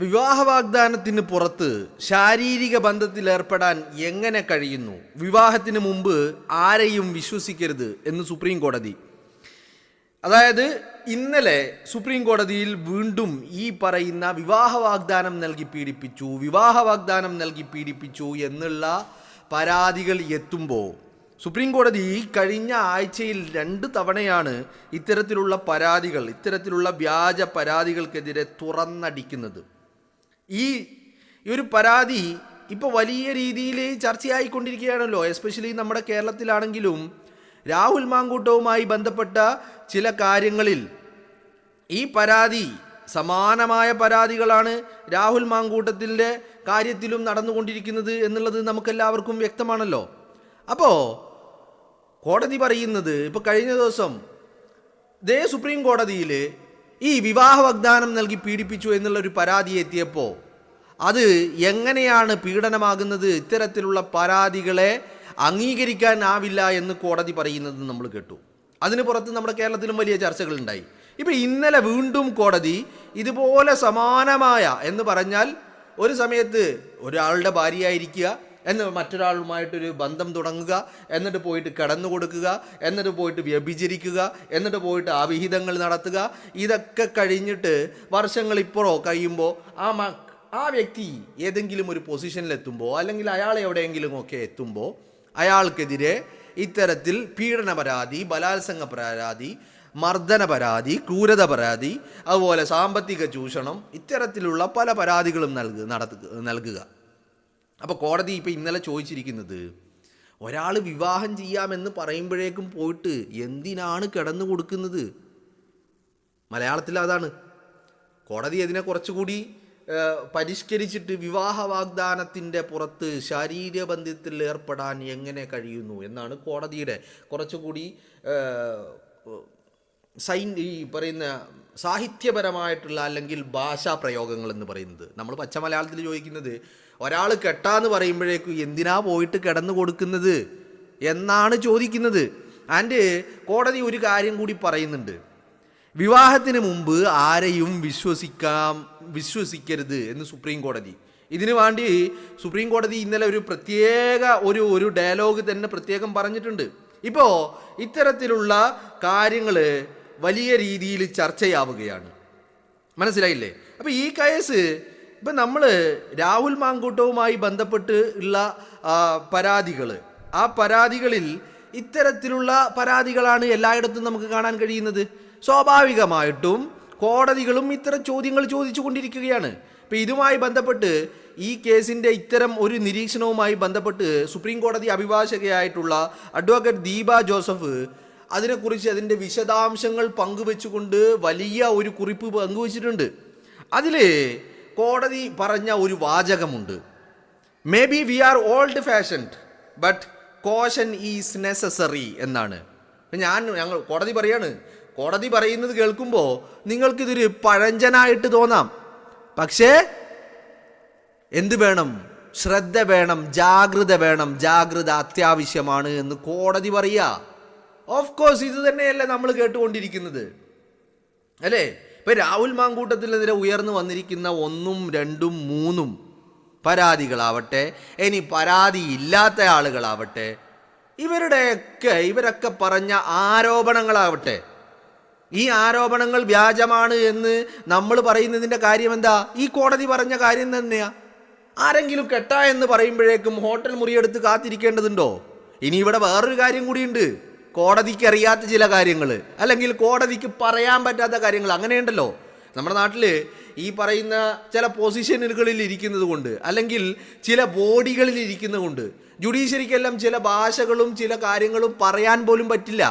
വിവാഹ വാഗ്ദാനത്തിന് പുറത്ത് ശാരീരിക ബന്ധത്തിൽ ഏർപ്പെടാൻ എങ്ങനെ കഴിയുന്നു? വിവാഹത്തിന് മുമ്പ് ആരെയും വിശ്വസിക്കരുത് എന്ന് സുപ്രീം കോടതി. അതായത് ഇന്നലെ സുപ്രീം കോടതിയിൽ വീണ്ടും ഈ പറയുന്ന വിവാഹ വാഗ്ദാനം നൽകി പീഡിപ്പിച്ചു എന്നുള്ള പരാതികൾ എത്തുമ്പോൾ സുപ്രീം കോടതി കഴിഞ്ഞ ആഴ്ചയിൽ 2 തവണയാണ് ഇത്തരത്തിലുള്ള വ്യാജ പരാതികൾക്കെതിരെ തുറന്നടിക്കുന്നത്. ഈ ഒരു പരാതി ഇപ്പോൾ വലിയ രീതിയിൽ ചർച്ചയായിക്കൊണ്ടിരിക്കുകയാണല്ലോ. എസ്പെഷ്യലി നമ്മുടെ കേരളത്തിലാണെങ്കിലും രാഹുൽ മാങ്കൂട്ടവുമായി ബന്ധപ്പെട്ട ചില കാര്യങ്ങളിൽ ഈ പരാതി സമാനമായ പരാതികളാണ് രാഹുൽ മാങ്കൂട്ടത്തിൻ്റെ കാര്യത്തിലും നടന്നുകൊണ്ടിരിക്കുന്നത് എന്നുള്ളത് നമുക്കെല്ലാവർക്കും വ്യക്തമാണല്ലോ. അപ്പോൾ കോടതി പറയുന്നത്, ഇപ്പോൾ കഴിഞ്ഞ ദിവസം സുപ്രീം കോടതിയിൽ ഈ വിവാഹ വാഗ്ദാനം നൽകി പീഡിപ്പിച്ചു എന്നുള്ളൊരു പരാതി എത്തിയപ്പോൾ അത് എങ്ങനെയാണ് പീഡനമാകുന്നത്, ഇത്തരത്തിലുള്ള പരാതികളെ അംഗീകരിക്കാനാവില്ല എന്ന് കോടതി പറയുന്നത് നമ്മൾ കേട്ടു. അതിന് പുറത്ത് നമ്മുടെ കേരളത്തിലും വലിയ ചർച്ചകളുണ്ടായി. ഇപ്പോൾ ഇന്നലെ വീണ്ടും കോടതി ഇതുപോലെ സമാനമായ എന്ന് പറഞ്ഞാൽ ഒരു സമയത്ത് ഒരാളുടെ ഭാര്യയായിരിക്കുക, എന്നിട്ട് മറ്റൊരാളുമായിട്ടൊരു ബന്ധം തുടങ്ങുക, എന്നിട്ട് പോയിട്ട് കിടന്നു കൊടുക്കുക, എന്നിട്ട് പോയിട്ട് വ്യഭിചരിക്കുക, എന്നിട്ട് പോയിട്ട് അവിഹിതങ്ങൾ നടത്തുക, ഇതൊക്കെ കഴിഞ്ഞിട്ട് വർഷങ്ങൾ കഴിയുമ്പോൾ ആ വ്യക്തി ഏതെങ്കിലും ഒരു പൊസിഷനിലെത്തുമ്പോൾ അല്ലെങ്കിൽ അയാൾ എവിടെയെങ്കിലും ഒക്കെ എത്തുമ്പോൾ അയാൾക്കെതിരെ ഇത്തരത്തിൽ പീഡന പരാതി, ബലാത്സംഗ പരാതി, മർദ്ദന പരാതി, ക്രൂരത പരാതി, അതുപോലെ സാമ്പത്തിക ചൂഷണം, ഇത്തരത്തിലുള്ള പല പരാതികളും നൽകുക. അപ്പോൾ കോടതി ഇപ്പോൾ ഇന്നലെ ചോദിച്ചിരിക്കുന്നത്, ഒരാൾ വിവാഹം ചെയ്യാമെന്ന് പറയുമ്പോഴേക്കും പോയിട്ട് എന്തിനാണ് കിടന്നു കൊടുക്കുന്നത്? മലയാളത്തിൽ അതാണ്. കോടതി അതിനെ കുറച്ചുകൂടി പരിഷ്കരിച്ചിട്ട് വിവാഹ വാഗ്ദാനത്തിൻ്റെ പുറത്ത് ശാരീരിക ബന്ധത്തിൽ ഏർപ്പെടാൻ എങ്ങനെ കഴിയുന്നു എന്നാണ് കോടതിയുടെ കുറച്ചുകൂടി ഈ പറയുന്ന സാഹിത്യപരമായിട്ടുള്ള അല്ലെങ്കിൽ ഭാഷാ പ്രയോഗങ്ങൾ എന്ന് പറയുന്നത്. നമ്മൾ പച്ച മലയാളത്തിൽ ചോദിക്കുന്നത്, ഒരാൾ കെട്ടാന്ന് പറയുമ്പോഴേക്കും എന്തിനാ പോയിട്ട് കിടന്നു കൊടുക്കുന്നത് എന്നാണ് ചോദിക്കുന്നത്. ആൻഡ് കോടതി ഒരു കാര്യം കൂടി പറയുന്നുണ്ട്, വിവാഹത്തിന് മുമ്പ് ആരെയും വിശ്വസിക്കരുത് എന്ന് സുപ്രീം കോടതി. ഇതിനു വേണ്ടി സുപ്രീം കോടതി ഇന്നലെ ഒരു പ്രത്യേക ഒരു ഡയലോഗ് തന്നെ പ്രത്യേകം പറഞ്ഞിട്ടുണ്ട്. ഇപ്പോൾ ഇത്തരത്തിലുള്ള കാര്യങ്ങൾ വലിയ രീതിയിൽ ചർച്ചയാവുകയാണ്. മനസ്സിലായില്ലേ? അപ്പോൾ ഈ കേസ് ഇപ്പം നമ്മൾ രാഹുൽ മാങ്കൂട്ടവുമായി ബന്ധപ്പെട്ട് ഉള്ള പരാതികൾ, ആ പരാതികളിൽ ഇത്തരത്തിലുള്ള പരാതികളാണ് എല്ലായിടത്തും നമുക്ക് കാണാൻ കഴിയുന്നത്. സ്വാഭാവികമായിട്ടും കോടതികളും ഇത്തരം ചോദ്യങ്ങൾ ചോദിച്ചു കൊണ്ടിരിക്കുകയാണ്. ഇപ്പം ഇതുമായി ബന്ധപ്പെട്ട് ഈ കേസിൻ്റെ ഇത്തരം ഒരു നിരീക്ഷണവുമായി ബന്ധപ്പെട്ട് സുപ്രീം കോടതി അഭിഭാഷകയായിട്ടുള്ള അഡ്വക്കേറ്റ് ദീപ ജോസഫ് അതിനെക്കുറിച്ച് അതിൻ്റെ വിശദാംശങ്ങൾ പങ്കുവെച്ചുകൊണ്ട് വലിയ ഒരു കുറിപ്പ് പങ്കുവച്ചിട്ടുണ്ട്. അതിൽ കോടതി പറഞ്ഞ ഒരു വാചകമുണ്ട്, maybe we are old fashioned but caution is necessary എന്നാണ്. കോടതി പറയുന്നത് കേൾക്കുമ്പോൾ നിങ്ങൾക്കിതൊരു പഴഞ്ചനായിട്ട് തോന്നാം, പക്ഷേ എന്ത് വേണം? ശ്രദ്ധ വേണം, ജാഗ്രത അത്യാവശ്യമാണ് എന്ന് കോടതി പറയുക. ഓഫ് കോഴ്സ് ഇത് തന്നെയല്ലേ നമ്മൾ കേട്ടുകൊണ്ടിരിക്കുന്നത്, അല്ലേ? ഇപ്പം രാഹുൽ മാങ്കൂട്ടത്തിനെതിരെ ഉയർന്നു വന്നിരിക്കുന്ന 1, 2, 3 പരാതികളാവട്ടെ, ഇനി പരാതി ഇല്ലാത്ത ആളുകളാവട്ടെ, ഇവരൊക്കെ പറഞ്ഞ ആരോപണങ്ങളാവട്ടെ, ഈ ആരോപണങ്ങൾ വ്യാജമാണ് എന്ന് നമ്മൾ പറയുന്നതിൻ്റെ കാര്യം എന്താ? ഈ കോടതി പറഞ്ഞ കാര്യം തന്നെയാ. ആരെങ്കിലും കെട്ടാ എന്ന് പറയുമ്പോഴേക്കും ഹോട്ടൽ മുറിയെടുത്ത് കാത്തിരിക്കേണ്ടതുണ്ടോ? ഇനി ഇവിടെ വേറൊരു കാര്യം കൂടിയുണ്ട്, കോടതിക്ക് അറിയാത്ത ചില കാര്യങ്ങൾ അല്ലെങ്കിൽ കോടതിക്ക് പറയാൻ പറ്റാത്ത കാര്യങ്ങൾ. അങ്ങനെയുണ്ടല്ലോ നമ്മുടെ നാട്ടിൽ ഈ പറയുന്ന ചില പൊസിഷനുകളിൽ ഇരിക്കുന്നത് കൊണ്ട് അല്ലെങ്കിൽ ചില ബോഡികളിൽ ഇരിക്കുന്നത് കൊണ്ട് ജുഡീഷ്യറിക്കെല്ലാം ചില ഭാഷകളും ചില കാര്യങ്ങളും പറയാൻ പോലും പറ്റില്ല.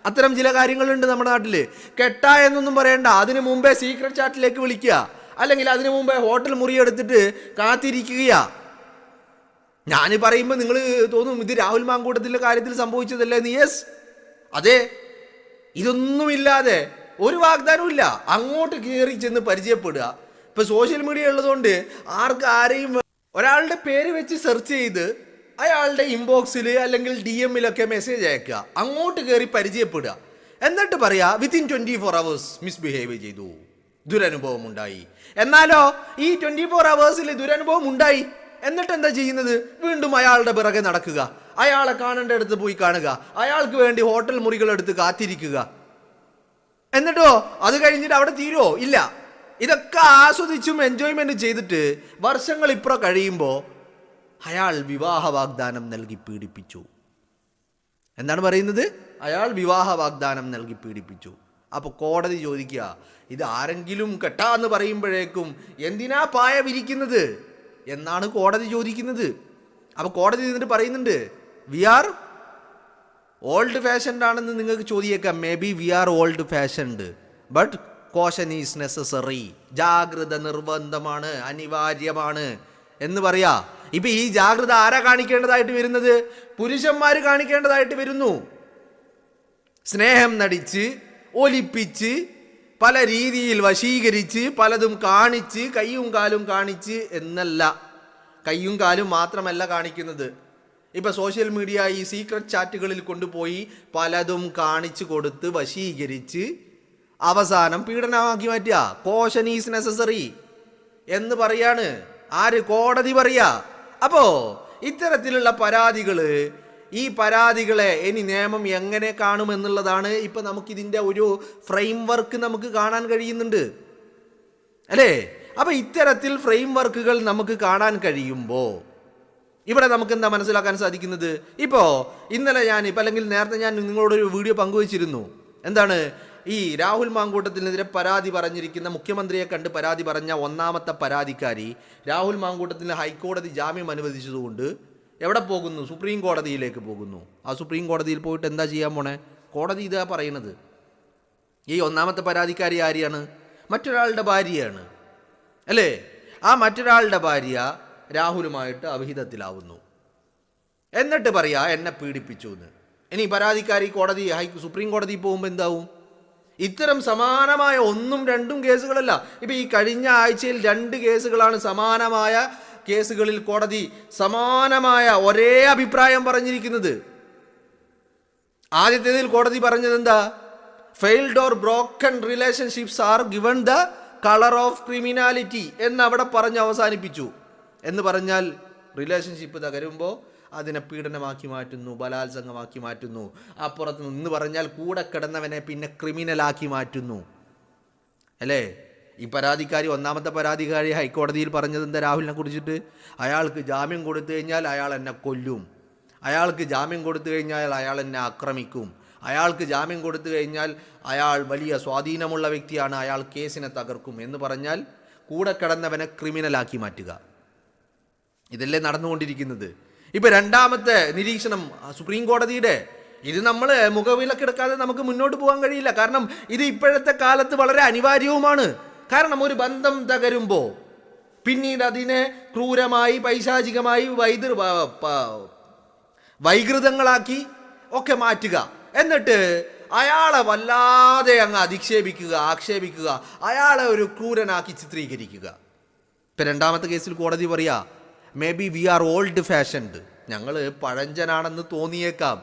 അത്തരം ചില കാര്യങ്ങളുണ്ട് നമ്മുടെ നാട്ടിൽ. കെട്ടാ എന്നൊന്നും പറയണ്ട, അതിനു മുമ്പേ സീക്രട്ട് ചാറ്റിലേക്ക് വിളിക്കുക, അല്ലെങ്കിൽ അതിനു മുമ്പേ ഹോട്ടൽ മുറിയെടുത്തിട്ട് കാത്തിരിക്കുകയാ. ഞാൻ പറയുമ്പോൾ നിങ്ങൾ തോന്നും ഇത് രാഹുൽ മാങ്കൂട്ടത്തിൻ്റെ കാര്യത്തിൽ സംഭവിച്ചതല്ലേ എന്ന്. യെസ്, അതെ. ഇതൊന്നുമില്ലാതെ ഒരു വാഗ്ദാനവും ഇല്ല, അങ്ങോട്ട് കയറി ചെന്ന് പരിചയപ്പെടുക. ഇപ്പം സോഷ്യൽ മീഡിയ ഉള്ളതുകൊണ്ട് ആരെയും ഒരാളുടെ പേര് വെച്ച് സെർച്ച് ചെയ്ത് അയാളുടെ ഇൻബോക്സിൽ അല്ലെങ്കിൽ DM-ലൊക്കെ മെസ്സേജ് അയക്കുക, അങ്ങോട്ട് കയറി പരിചയപ്പെടുക, എന്നിട്ട് പറയുക വിത്തിൻ 24 hours മിസ്ബിഹേവ് ചെയ്തു. ദുരനുഭവം ഉണ്ടായി. എന്നാലോ ഈ 24 hours ദുരനുഭവം ഉണ്ടായി. എന്നിട്ട് എന്താ ചെയ്യുന്നത്? വീണ്ടും അയാളുടെ പിറകെ നടക്കുക, അയാളെ കാണേണ്ട അടുത്ത് പോയി കാണുക, അയാൾക്ക് വേണ്ടി ഹോട്ടൽ മുറികൾ എടുത്ത് കാത്തിരിക്കുക. എന്നിട്ടോ അത് കഴിഞ്ഞിട്ട് അവിടെ തീരുമോ? ഇല്ല. ഇതൊക്കെ ആസ്വദിച്ചും എൻജോയ്മെന്റ് ചെയ്തിട്ട് വർഷങ്ങൾ ഇപ്പുറം കഴിയുമ്പോൾ അയാൾ വിവാഹ വാഗ്ദാനം നൽകി പീഡിപ്പിച്ചു. എന്താണ് പറയുന്നത്? അയാൾ വിവാഹ വാഗ്ദാനം നൽകി പീഡിപ്പിച്ചു. അപ്പോൾ കോടതി ചോദിക്കുക, ഇത് ആരെങ്കിലും കെട്ടാന്ന് പറയുമ്പോഴേക്കും എന്തിനാ പായ വിരിക്കുന്നത് എന്നാണ് കോടതി ചോദിക്കുന്നത്. അപ്പോൾ കോടതി എന്നിട്ട് പറയുന്നുണ്ട്, വി ആർ ഓൾഡ് ഫാഷൻഡ് ആണെന്ന് നിങ്ങൾക്ക് ചോദിയേക്കാം. Maybe we are old fashioned, but caution is necessary. ജാഗ്രത നിർബന്ധമാണ്, അനിവാര്യമാണ് എന്ന് പറയാ. ഇപ്പൊ ഈ ജാഗ്രത ആരാ കാണിക്കേണ്ടതായിട്ട് വരുന്നത്? പുരുഷന്മാർ കാണിക്കേണ്ടതായിട്ട് വരുന്നു. സ്നേഹം നടിച്ച് ഒലിപ്പിച്ച് പല രീതിയിൽ വശീകരിച്ച് പലതും കാണിച്ച് കയ്യും കാലും കാണിച്ച് എന്നല്ല. കയ്യും കാലും മാത്രമല്ല കാണിക്കുന്നത്. ഇപ്പൊ സോഷ്യൽ മീഡിയ ഈ സീക്രട്ട് ചാറ്റുകളിൽ കൊണ്ടുപോയി പലതും കാണിച്ചു കൊടുത്ത് വശീകരിച്ച് അവസാനം പീഡനമാക്കി മാറ്റുക. കോഷൻ ഈസ് നെസസറി എന്ന് പറയാണ് ആര്? കോടതി പറയാ. അപ്പോ ഇത്തരത്തിലുള്ള പരാതികള്, ഈ പരാതികളെ ഇനി നിയമം എങ്ങനെ കാണുമെന്നുള്ളതാണ് ഇപ്പൊ നമുക്കിതിൻ്റെ ഒരു ഫ്രെയിം വർക്ക് നമുക്ക് കാണാൻ കഴിയുന്നുണ്ട് അല്ലേ? അപ്പൊ ഇത്തരത്തിൽ ഫ്രെയിം വർക്കുകൾ നമുക്ക് കാണാൻ കഴിയുമ്പോൾ ഇവിടെ നമുക്ക് എന്താ മനസ്സിലാക്കാൻ സാധിക്കുന്നത്? ഇപ്പോൾ ഇന്നലെ അല്ലെങ്കിൽ നേരത്തെ ഞാൻ നിങ്ങളോടൊരു വീഡിയോ പങ്കുവച്ചിരുന്നു. എന്താണ്? ഈ രാഹുൽ മാങ്കൂട്ടത്തിനെതിരെ പരാതി പറഞ്ഞിരിക്കുന്ന, മുഖ്യമന്ത്രിയെ കണ്ട് പരാതി പറഞ്ഞ ഒന്നാമത്തെ പരാതിക്കാരി രാഹുൽ മാങ്കൂട്ടത്തിന് ഹൈക്കോടതി ജാമ്യം അനുവദിച്ചതുകൊണ്ട് എവിടെ പോകുന്നു? സുപ്രീം കോടതിയിലേക്ക് പോകുന്നു. ആ സുപ്രീം കോടതിയിൽ പോയിട്ട് എന്താ ചെയ്യാൻ പോണേ? കോടതി ഇതാ പറയുന്നത്, ഈ ഒന്നാമത്തെ പരാതിക്കാരി ആരെയാണ്? മറ്റൊരാളുടെ ഭാര്യയാണ് അല്ലേ? ആ മറ്റൊരാളുടെ ഭാര്യ രാഹുലുമായിട്ട് അവിഹിതത്തിലാവുന്നു. എന്നിട്ട് പറയാ എന്നെ പീഡിപ്പിച്ചു എന്ന്. ഇനി പരാതിക്കാരി സുപ്രീം കോടതി പോകുമ്പോൾ എന്താവും? ഇത്തരം സമാനമായ 1ഉം 2ഉം കേസുകളല്ല. ഇപ്പൊ ഈ കഴിഞ്ഞ ആഴ്ചയിൽ 2 കേസുകളാണ് സമാനമായ കേസുകളിൽ കോടതി സമാനമായ ഒരേ അഭിപ്രായം പറഞ്ഞിരിക്കുന്നത്. ആദ്യത്തേതിൽ കോടതി പറഞ്ഞത് എന്താ? Failed or broken relationships are given the colour of criminality എന്ന് അവിടെ പറഞ്ഞ് അവസാനിപ്പിച്ചു. എന്ന് പറഞ്ഞാൽ റിലേഷൻഷിപ്പ് തകരുമ്പോൾ അതിനെ പീഡനമാക്കി മാറ്റുന്നു, ബലാത്സംഗമാക്കി മാറ്റുന്നു. അപ്പുറത്ത് നിന്ന് പറഞ്ഞാൽ കൂടെ കിടന്നവനെ പിന്നെ ക്രിമിനലാക്കി മാറ്റുന്നു അല്ലേ? ഈ പരാതിക്കാരി, ഒന്നാമത്തെ പരാതിക്കാരി ഹൈക്കോടതിയിൽ പറഞ്ഞത് എന്താ രാഹുലിനെ കുറിച്ചിട്ട്? അയാൾക്ക് ജാമ്യം കൊടുത്തു കഴിഞ്ഞാൽ അയാൾ എന്നെ കൊല്ലും, അയാൾക്ക് ജാമ്യം കൊടുത്തു കഴിഞ്ഞാൽ അയാൾ എന്നെ ആക്രമിക്കും, അയാൾക്ക് ജാമ്യം കൊടുത്തു കഴിഞ്ഞാൽ അയാൾ വലിയ സ്വാധീനമുള്ള വ്യക്തിയാണ്, അയാൾ കേസിനെ തകർക്കും എന്ന് പറഞ്ഞാൽ കൂടെ കിടന്നവനെ ക്രിമിനലാക്കി മാറ്റുക. ഇതല്ലേ നടന്നുകൊണ്ടിരിക്കുന്നത്. ഇപ്പം രണ്ടാമത്തെ നിരീക്ഷണം സുപ്രീം കോടതിയുടെ, ഇത് നമ്മൾ മുഖവിലക്കെടുക്കാതെ നമുക്ക് മുന്നോട്ട് പോകാൻ കഴിയില്ല. കാരണം ഇത് ഇപ്പോഴത്തെ കാലത്ത് വളരെ അനിവാര്യവുമാണ്. കാരണം ഒരു ബന്ധം തകരുമ്പോൾ പിന്നീട് അതിനെ ക്രൂരമായി പൈശാചികമായി വൈകൃതങ്ങളാക്കി ഒക്കെ മാറ്റുക, എന്നിട്ട് അയാളെ വല്ലാതെ അങ്ങ് അധിക്ഷേപിക്കുക, ആക്ഷേപിക്കുക, അയാളെ ഒരു ക്രൂരനാക്കി ചിത്രീകരിക്കുക. ഇപ്പം രണ്ടാമത്തെ കേസിൽ കോടതി പറയാ maybe we are old fashioned, ഞങ്ങൾ പഴഞ്ചനാണെന്ന് തോന്നിയേക്കാം,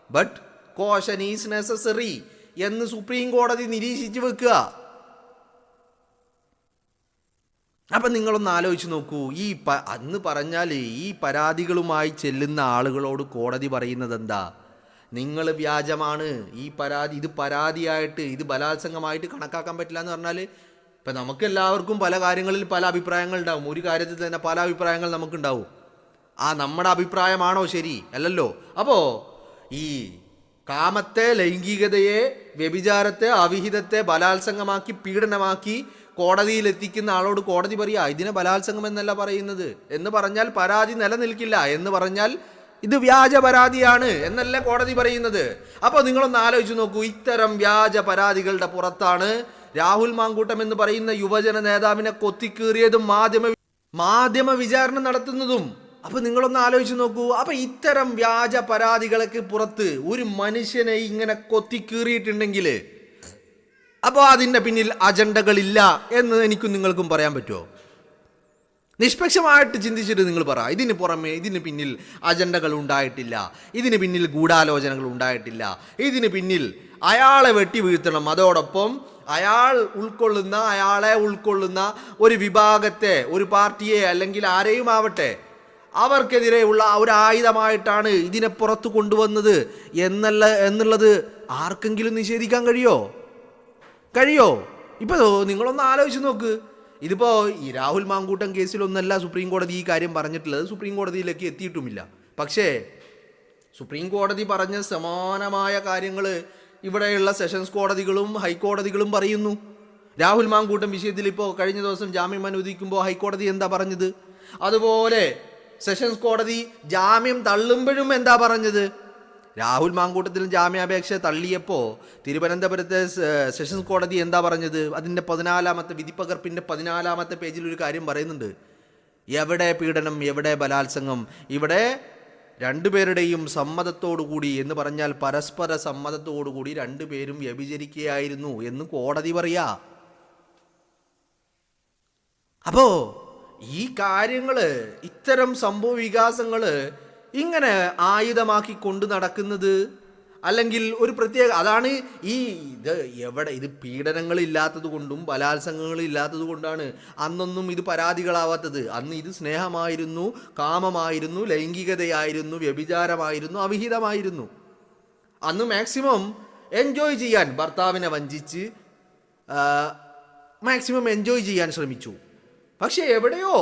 ബട്ട് കോഷൻ ഈസ് നെസസറി എന്ന് സുപ്രീം കോടതി നിരീക്ഷിച്ചു വെക്കുക. അപ്പം നിങ്ങളൊന്ന് ആലോചിച്ച് നോക്കൂ, അന്ന് പറഞ്ഞാൽ ഈ പരാതികളുമായി ചെല്ലുന്ന ആളുകളോട് കോടതി പറയുന്നത് എന്താ? നിങ്ങൾ വ്യാജമാണ്, ഇത് പരാതിയായിട്ട്, ഇത് ബലാത്സംഗമായിട്ട് കണക്കാക്കാൻ പറ്റില്ല എന്ന് പറഞ്ഞാൽ, ഇപ്പം നമുക്കെല്ലാവർക്കും പല കാര്യങ്ങളിൽ പല അഭിപ്രായങ്ങൾ ഉണ്ടാവും. ഒരു കാര്യത്തിൽ തന്നെ പല അഭിപ്രായങ്ങൾ നമുക്കുണ്ടാവും. നമ്മുടെ അഭിപ്രായമാണോ ശരി? അല്ലല്ലോ. അപ്പോൾ ഈ കാമത്തെ, ലൈംഗികതയെ, വ്യഭിചാരത്തെ, അവിഹിതത്തെ ബലാത്സംഗമാക്കി പീഡനമാക്കി കോടതിയിൽ എത്തിക്കുന്ന ആളോട് കോടതി പറയാ ഇതിനെ ബലാത്സംഗം എന്നല്ല പറയുന്നത് എന്ന് പറഞ്ഞാൽ പരാതി നിലനിൽക്കില്ല, എന്ന് പറഞ്ഞാൽ ഇത് വ്യാജ പരാതിയാണ് എന്നല്ല കോടതി പറയുന്നത്. അപ്പോൾ നിങ്ങളൊന്ന് ആലോചിച്ച് നോക്കൂ, ഇത്തരം വ്യാജ പരാതികളുടെ പുറത്താണ് രാഹുൽ മാങ്കൂട്ടം എന്ന് പറയുന്ന യുവജന നേതാവിനെ കൊത്തിക്കീറിയതും മാധ്യമ വിചാരണ നടത്തുന്നതും. അപ്പൊ നിങ്ങളൊന്ന് ആലോചിച്ച് നോക്കൂ. അപ്പൊ ഇത്തരം വ്യാജ പരാതികളൊക്കെ പുറത്ത് ഒരു മനുഷ്യനെ ഇങ്ങനെ കൊത്തിക്കീറിയിട്ടുണ്ടെങ്കിൽ അപ്പോൾ അതിൻ്റെ പിന്നിൽ അജണ്ടകളില്ല എന്ന് എനിക്കും നിങ്ങൾക്കും പറയാൻ പറ്റുമോ? നിഷ്പക്ഷമായിട്ട് ചിന്തിച്ചിട്ട് നിങ്ങൾ പറ, ഇതിന് പിന്നിൽ അജണ്ടകൾ ഉണ്ടായിട്ടില്ല, ഇതിന് പിന്നിൽ ഗൂഢാലോചനകൾ ഉണ്ടായിട്ടില്ല, ഇതിന് പിന്നിൽ അയാളെ വെട്ടി വീഴ്ത്തണം, അതോടൊപ്പം അയാളെ ഉൾക്കൊള്ളുന്ന ഒരു വിഭാഗത്തെ, ഒരു പാർട്ടിയെ അല്ലെങ്കിൽ ആരെയും ആവട്ടെ, അവർക്കെതിരെയുള്ള ഒരു ആയുധമായിട്ടാണ് ഇതിനെ പുറത്തു കൊണ്ടുവന്നത് എന്നുള്ളത് ആർക്കെങ്കിലും നിഷേധിക്കാൻ കഴിയോ? ഇപ്പോൾ നിങ്ങളൊന്ന് ആലോചിച്ച് നോക്ക്. ഇതിപ്പോൾ ഈ രാഹുൽ മാങ്കൂട്ടം കേസിലൊന്നല്ല സുപ്രീം കോടതി ഈ കാര്യം പറഞ്ഞിട്ടുള്ളത്, സുപ്രീം കോടതിയിലേക്ക് എത്തിയിട്ടുമില്ല. പക്ഷേ സുപ്രീം കോടതി പറഞ്ഞ സമാനമായ കാര്യങ്ങൾ ഇവിടെയുള്ള സെഷൻസ് കോടതികളും ഹൈക്കോടതികളും പറയുന്നു. രാഹുൽ മാങ്കൂട്ടം വിഷയത്തിൽ ഇപ്പോൾ കഴിഞ്ഞ ദിവസം ജാമ്യം അനുവദിക്കുമ്പോൾ ഹൈക്കോടതി എന്താ പറഞ്ഞത്? അതുപോലെ സെഷൻസ് കോടതി ജാമ്യം തള്ളുമ്പോഴും എന്താ പറഞ്ഞത്? രാഹുൽ മാങ്കൂട്ടത്തിൽ ജാമ്യാപേക്ഷ തള്ളിയപ്പോൾ തിരുവനന്തപുരത്തെ സെഷൻസ് കോടതി എന്താ പറഞ്ഞത്? അതിൻ്റെ 14-ാമത്തെ വിധിപ്പകർപ്പിൻ്റെ 14-ാമത്തെ പേജിൽ ഒരു കാര്യം പറയുന്നുണ്ട്. എവിടെ പീഡനം, എവിടെ ബലാത്സംഗം, ഇവിടെ രണ്ടുപേരുടെയും സമ്മതത്തോടുകൂടി എന്ന് പറഞ്ഞാൽ പരസ്പര സമ്മതത്തോടുകൂടി രണ്ടുപേരും വ്യഭിചരിക്കുകയായിരുന്നു എന്ന് കോടതി പറയാ. അപ്പോ ഈ കാര്യങ്ങള്, ഇത്തരം സംഭവ വികാസങ്ങള് ഇങ്ങനെ ആയുധമാക്കി കൊണ്ടു നടക്കുന്നത്, അല്ലെങ്കിൽ ഒരു പ്രത്യേക, അതാണ് ഇത് പീഡനങ്ങളില്ലാത്തത് കൊണ്ടും ബലാത്സംഗങ്ങളില്ലാത്തത് കൊണ്ടാണ് അന്നൊന്നും ഇത് പരാതികളാവാത്തത്. അന്ന് ഇത് സ്നേഹമായിരുന്നു, കാമമായിരുന്നു, ലൈംഗികതയായിരുന്നു, വ്യഭിചാരമായിരുന്നു, അവിഹിതമായിരുന്നു. അന്ന് മാക്സിമം എൻജോയ് ചെയ്യാൻ, ഭർത്താവിനെ വഞ്ചിച്ച് മാക്സിമം എൻജോയ് ചെയ്യാൻ ശ്രമിച്ചു. പക്ഷെ എവിടെയോ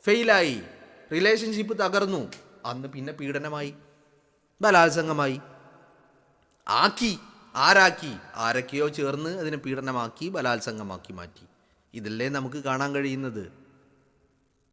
ഫെയിലായി, റിലേഷൻഷിപ്പ് തകർന്നു. അന്ന് പിന്നെ പീഡനമായി, ബലാത്സംഗമായി. ആരൊക്കെയോ ചേർന്ന് അതിനെ പീഡനമാക്കി, ബലാത്സംഗമാക്കി മാറ്റി. ഇതല്ലേ നമുക്ക് കാണാൻ കഴിയുന്നത്.